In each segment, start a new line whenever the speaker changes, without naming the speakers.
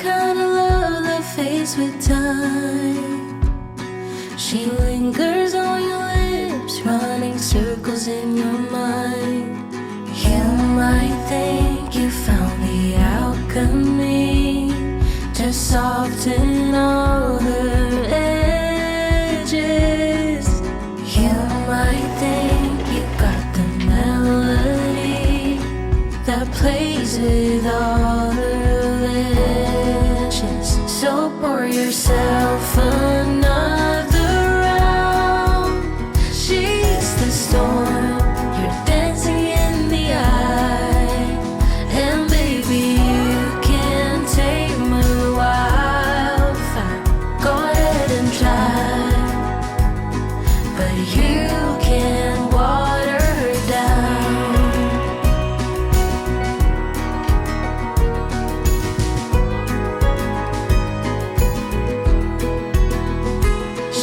kind of love that fades with time. She lingers on your lips, running circles in your mind. You might think you found the alchemy to soften all her edges. You might think you got the melody that plays with all her wishes. So pour yourself another round. She's the storm, you're dancing in the eye, and baby you can tame her wildfire. Go ahead and try, but you can water her down.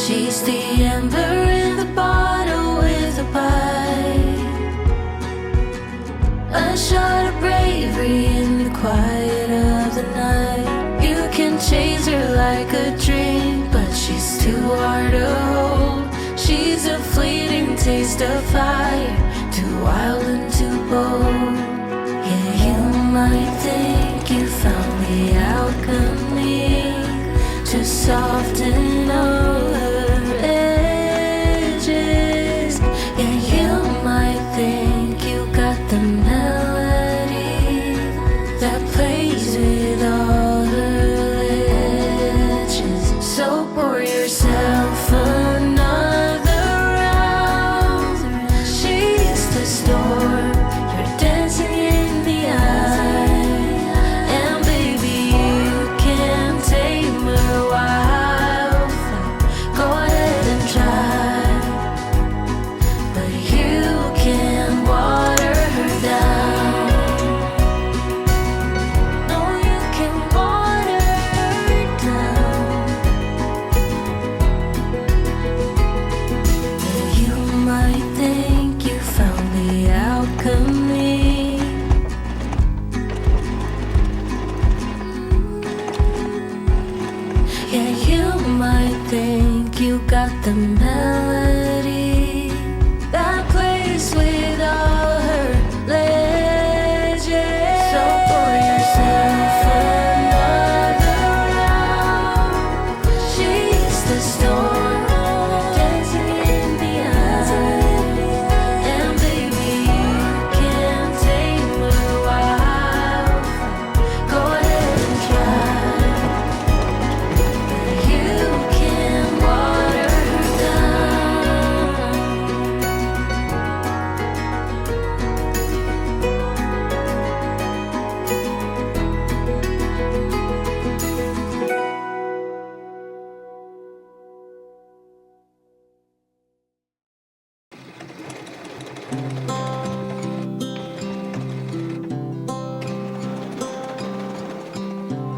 She's the ember in the bottle with a bite, a shot of bravery in the quiet of the night. You can chase her like a dream, but she's too hard to hold. She's a fleeting taste of fire, too wild and too bold. Yeah, you might think you found the alchemy to soften all her edges. Yeah, you might think you got the melody that plays with all her ledges. So pour yourself another round. She's the storm, you're dancing in the eye, and baby you can tame her wildfire. Go ahead and try, but you can water her down. No, you can water her down. Yeah, you might think you found the alchemy. Yeah, you might think you got the melody that plays with all her legends. So pour yourself another round. She's the storm, dancing in the eye, and baby you can tame her wildfire. Go ahead and try, but you can water her down.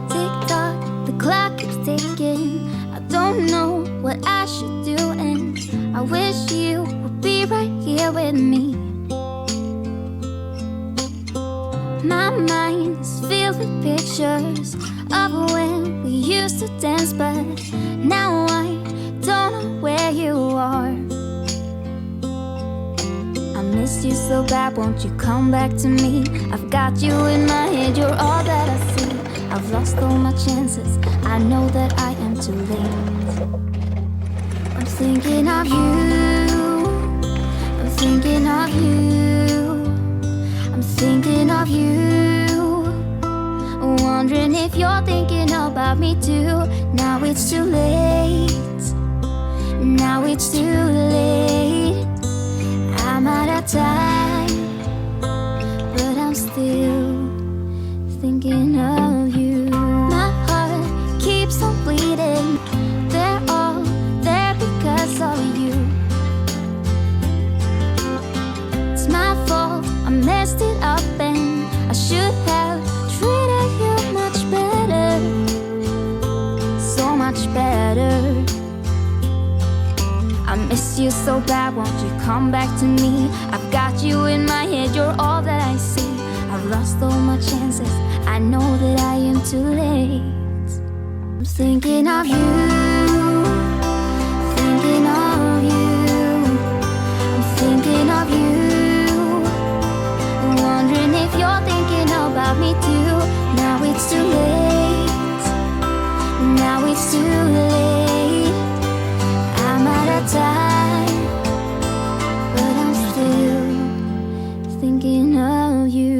Tick tock, the clock keeps ticking. I don't know what I should do, and I wish you would be right here with me. My mind is filled with pictures of when we used to dance, but now I don't know where you are. I miss you so bad, won't you come back to me? I've got you in my head, you're all that I see. I've lost all my chances, I know that I am too late. I'm thinking of you, I'm thinking of you, I'm thinking of you, wondering if you're thinking about me too. Now it's too late, now it's too late. I'm out of time, but I'm still thinking of you. My heart keeps on bleeding, they're all there because of you. It's my fault, I messed it up, and I should have treated you much better, so much better. I miss you so bad, won't you come back to me? I've got you in my head, you're all that I see. I've lost all my chances, I know that I am too late. Thinking of you, thinking of you, I'm thinking of you, wondering if you're thinking about me too. Now it's too late, now it's too late. I'm out of time, but I'm still thinking of you.